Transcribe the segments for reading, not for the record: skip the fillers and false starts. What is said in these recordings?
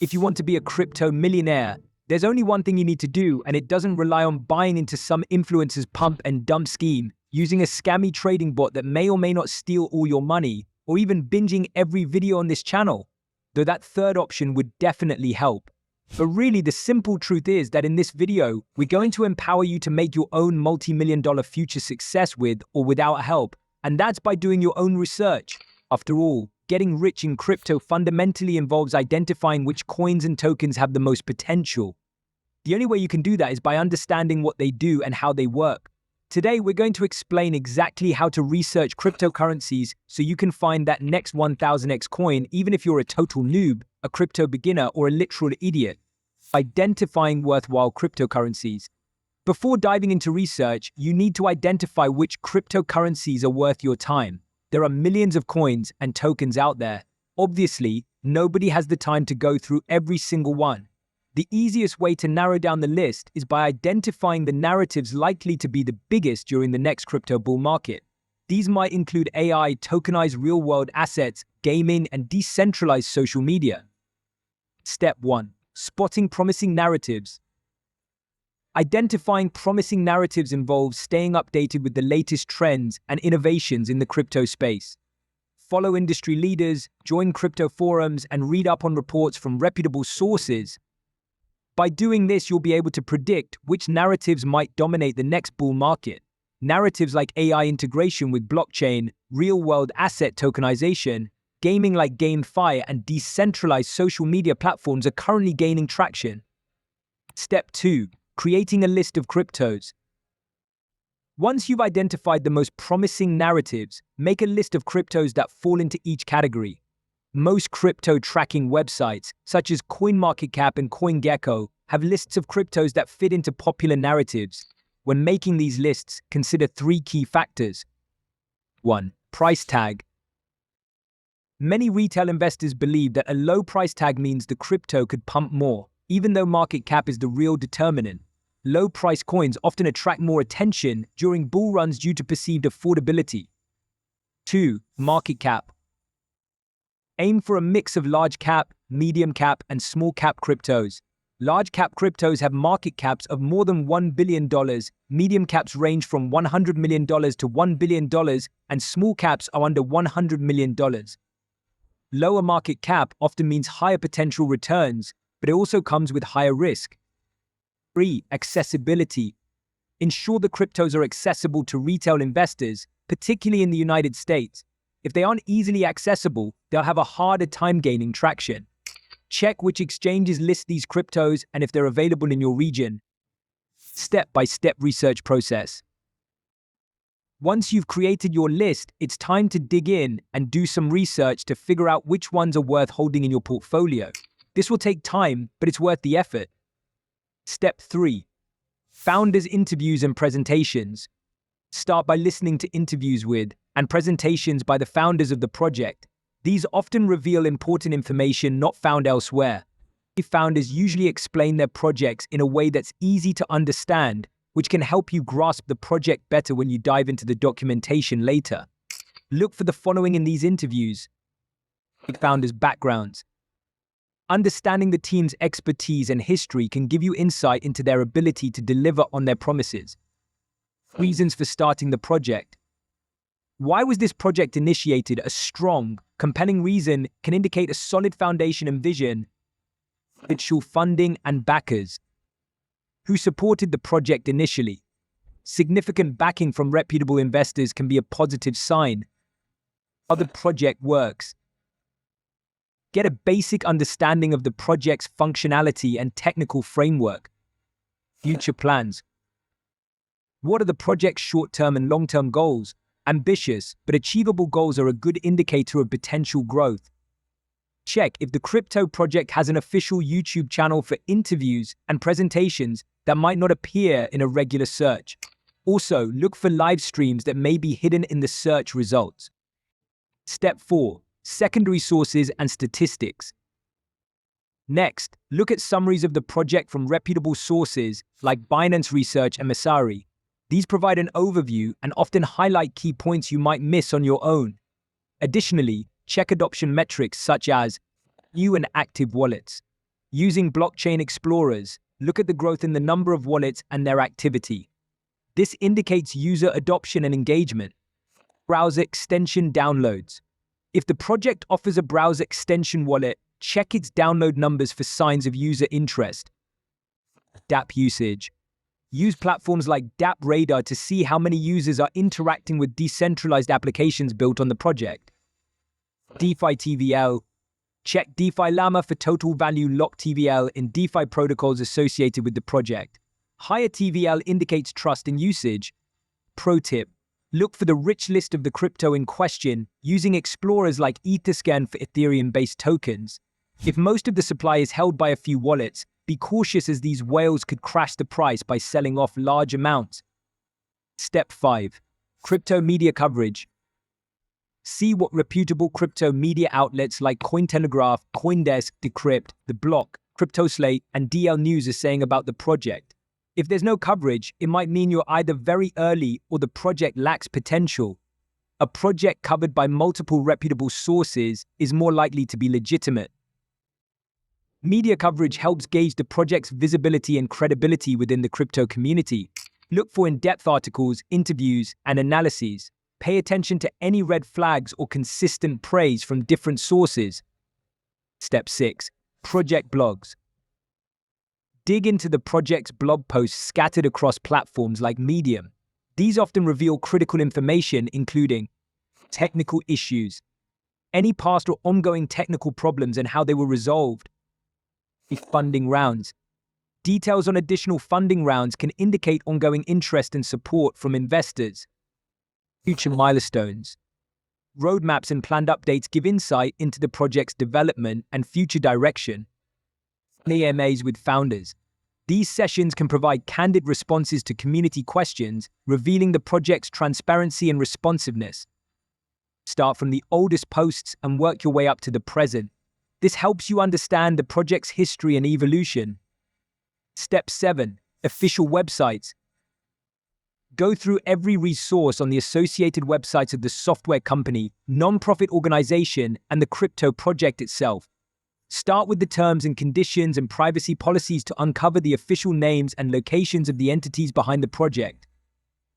If you want to be a crypto millionaire, there's only one thing you need to do, and it doesn't rely on buying into some influencer's pump and dump scheme, using a scammy trading bot that may or may not steal all your money, or even binging every video on this channel. Though that third option would definitely help. But really, the simple truth is that in this video, we're going to empower you to make your own multi-million-dollar future success with or without help, and that's by doing your own research. After all, getting rich in crypto fundamentally involves identifying which coins and tokens have the most potential. The only way you can do that is by understanding what they do and how they work. Today, we're going to explain exactly how to research cryptocurrencies so you can find that next 1000x coin, even if you're a total noob, a crypto beginner, or a literal idiot. Identifying worthwhile cryptocurrencies. Before diving into research, you need to identify which cryptocurrencies are worth your time. There are millions of coins and tokens out there. Obviously, nobody has the time to go through every single one. The easiest way to narrow down the list is by identifying the narratives likely to be the biggest during the next crypto bull market. These might include AI, tokenized real-world assets, gaming, and decentralized social media. Step 1. Spotting promising narratives. Identifying promising narratives involves staying updated with the latest trends and innovations in the crypto space. Follow industry leaders, join crypto forums, and read up on reports from reputable sources. By doing this, you'll be able to predict which narratives might dominate the next bull market. Narratives like AI integration with blockchain, real-world asset tokenization, gaming like GameFi, and decentralized social media platforms are currently gaining traction. Step 2. Creating a list of cryptos. Once you've identified the most promising narratives, make a list of cryptos that fall into each category. Most crypto tracking websites, such as CoinMarketCap and CoinGecko, have lists of cryptos that fit into popular narratives. When making these lists, consider 3 key factors. 1. Price tag. Many retail investors believe that a low price tag means the crypto could pump more, even though market cap is the real determinant. Low-price coins often attract more attention during bull runs due to perceived affordability. 2. Market cap. Aim for a mix of large cap, medium cap, and small cap cryptos. Large cap cryptos have market caps of more than $1 billion, medium caps range from $100 million to $1 billion, and small caps are under $100 million. Lower market cap often means higher potential returns, but it also comes with higher risk. 3. Accessibility. Ensure the cryptos are accessible to retail investors, particularly in the United States. If they aren't easily accessible, they'll have a harder time gaining traction. Check which exchanges list these cryptos and if they're available in your region. Step-by-step research process. Once you've created your list, it's time to dig in and do some research to figure out which ones are worth holding in your portfolio. This will take time, but it's worth the effort. Step 3. Founders' interviews and presentations. Start by listening to interviews with and presentations by the founders of the project. These often reveal important information not found elsewhere. Founders usually explain their projects in a way that's easy to understand, which can help you grasp the project better when you dive into the documentation later. Look for the following in these interviews. Founders' backgrounds. Understanding the team's expertise and history can give you insight into their ability to deliver on their promises. Reasons for starting the project. Why was this project initiated? A strong, compelling reason can indicate a solid foundation and vision. Financial funding and backers. Who supported the project initially? Significant backing from reputable investors can be a positive sign. How the project works. Get a basic understanding of the project's functionality and technical framework. Future plans. What are the project's short-term and long-term goals? Ambitious but achievable goals are a good indicator of potential growth. Check if the crypto project has an official YouTube channel for interviews and presentations that might not appear in a regular search. Also, look for live streams that may be hidden in the search results. Step 4. Secondary sources and statistics. Next, look at summaries of the project from reputable sources like Binance Research and Messari. These provide an overview and often highlight key points you might miss on your own. Additionally, check adoption metrics such as new and active wallets. Using blockchain explorers, look at the growth in the number of wallets and their activity. This indicates user adoption and engagement. Browser extension downloads. If the project offers a browser extension wallet, check its download numbers for signs of user interest. dApp usage. Use platforms like dApp Radar to see how many users are interacting with decentralized applications built on the project. DeFi TVL. Check DeFi Llama for total value lock TVL in DeFi protocols associated with the project. Higher TVL indicates trust in usage. Pro tip: look for the rich list of the crypto in question using explorers like Etherscan for Ethereum-based tokens. If most of the supply is held by a few wallets, be cautious as these whales could crash the price by selling off large amounts. Step 5. Crypto media coverage. See what reputable crypto media outlets like Cointelegraph, CoinDesk, Decrypt, The Block, CryptoSlate, and DL News are saying about the project. If there's no coverage, it might mean you're either very early or the project lacks potential. A project covered by multiple reputable sources is more likely to be legitimate. Media coverage helps gauge the project's visibility and credibility within the crypto community. Look for in-depth articles, interviews, and analyses. Pay attention to any red flags or consistent praise from different sources. Step 6. Project blogs. Dig into the project's blog posts scattered across platforms like Medium. These often reveal critical information, including technical issues, any past or ongoing technical problems and how they were resolved, funding rounds. Details on additional funding rounds can indicate ongoing interest and support from investors. Future milestones. Roadmaps and planned updates give insight into the project's development and future direction. AMAs with founders. These sessions can provide candid responses to community questions, revealing the project's transparency and responsiveness. Start from the oldest posts and work your way up to the present. This helps you understand the project's history and evolution. Step 7. Official websites. Go through every resource on the associated websites of the software company, non-profit organization, and the crypto project itself. Start with the terms and conditions and privacy policies to uncover the official names and locations of the entities behind the project.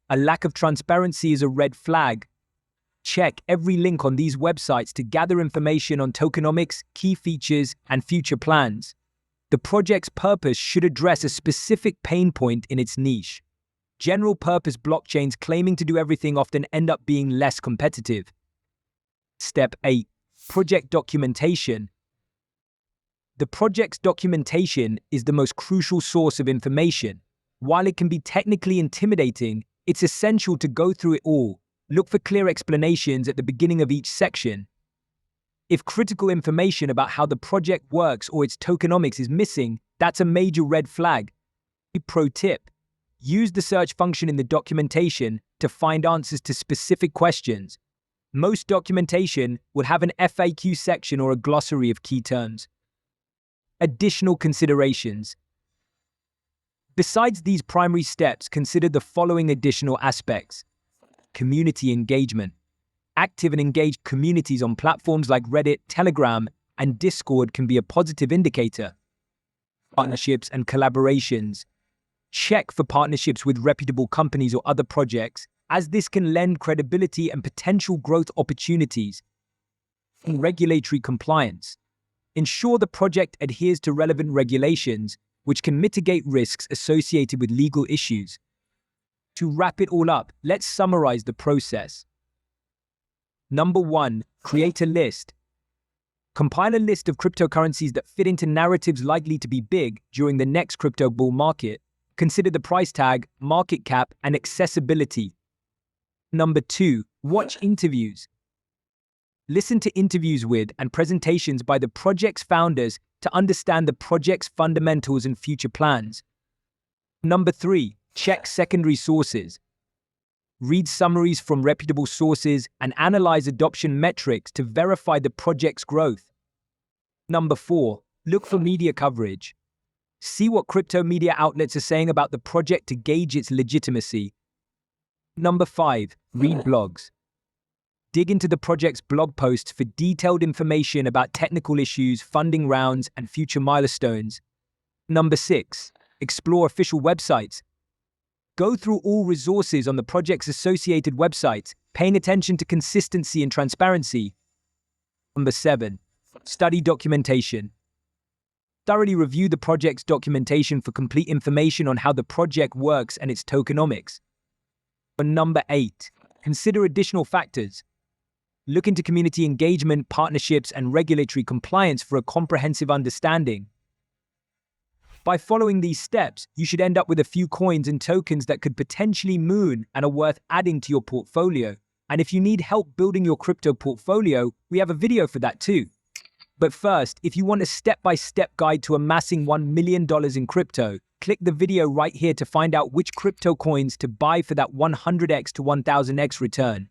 A lack of transparency is a red flag. Check every link on these websites to gather information on tokenomics, key features, and future plans. The project's purpose should address a specific pain point in its niche. General-purpose blockchains claiming to do everything often end up being less competitive. Step 8. Project documentation. The project's documentation is the most crucial source of information. While it can be technically intimidating, it's essential to go through it all. Look for clear explanations at the beginning of each section. If critical information about how the project works or its tokenomics is missing, that's a major red flag. Pro tip: use the search function in the documentation to find answers to specific questions. Most documentation will have an FAQ section or a glossary of key terms. Additional considerations. Besides these primary steps, consider the following additional aspects. Community engagement. Active and engaged communities on platforms like Reddit, Telegram, and Discord can be a positive indicator. Partnerships and collaborations. Check for partnerships with reputable companies or other projects, as this can lend credibility and potential growth opportunities. And regulatory compliance. Ensure the project adheres to relevant regulations, which can mitigate risks associated with legal issues. To wrap it all up, let's summarize the process. Number 1. Create a list. Compile a list of cryptocurrencies that fit into narratives likely to be big during the next crypto bull market. Consider the price tag, market cap, and accessibility. Number 2. Watch interviews. Listen to interviews with and presentations by the project's founders to understand the project's fundamentals and future plans. Number 3. Check secondary sources. Read summaries from reputable sources and analyze adoption metrics to verify the project's growth. Number 4. Look for media coverage. See what crypto media outlets are saying about the project to gauge its legitimacy. Number 5. Read blogs. Dig into the project's blog posts for detailed information about technical issues, funding rounds, and future milestones. Number 6. Explore official websites. Go through all resources on the project's associated websites, paying attention to consistency and transparency. Number 7. Study documentation. Thoroughly review the project's documentation for complete information on how the project works and its tokenomics. Number 8. Consider additional factors. Look into community engagement, partnerships, and regulatory compliance for a comprehensive understanding. By following these steps, you should end up with a few coins and tokens that could potentially moon and are worth adding to your portfolio. And if you need help building your crypto portfolio, we have a video for that too. But first, if you want a step-by-step guide to amassing $1 million in crypto, click the video right here to find out which crypto coins to buy for that 100x to 1000x return.